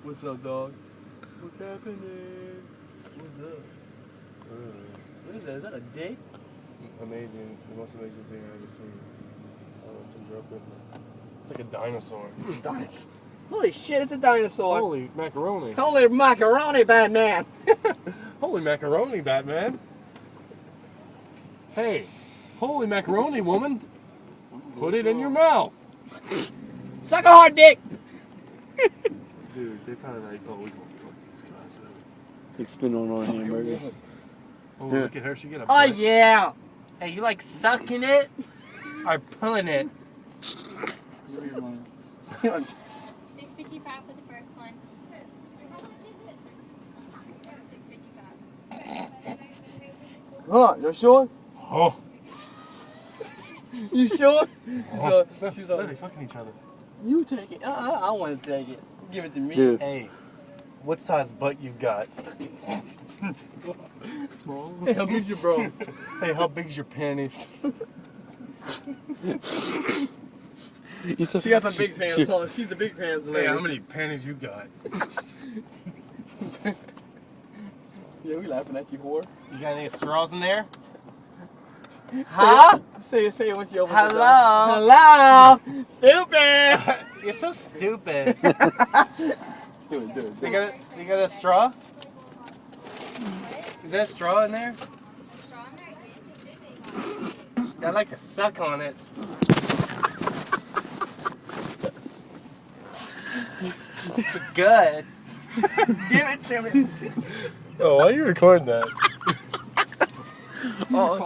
What's up, dog? What's happening? What's up? What is that? Is that a dick? Amazing. The most amazing thing I've ever seen. Some broken. It's like a dinosaur. Dinosaur. Holy shit, it's a dinosaur. Holy macaroni. Holy macaroni, Batman. Holy macaroni, Batman. Hey, holy macaroni, woman. Put it in your mouth. Suck a hard dick. Dude, they probably like, oh, we gonna fuck these guys up. Like spin on our hamburger. Oh, look at her. She get a Oh, butt. yeah. Hey, you like sucking it or pulling it? $6.55 for the first one. How much is it? $6.55. Huh, you sure? Oh. You sure? Oh. She's They're like, fucking each other. you take it. I want to take it. Give it to me. Dude. Hey, what size butt you got? Small. Hey, how big's your bro? Hey, how big's your panties? She got the big pants on. She's the big pants lady. Hey, how many panties you got? Yeah, we laughing at you, whore. You got any straws in there? Huh? Say it when she opens the door. Hello? Hello? Stupid! You're so stupid. Do it. You got a straw? Is that a straw in there? I'd like to suck on it. It's good. Give it to me. Oh, why are you recording that? Oh,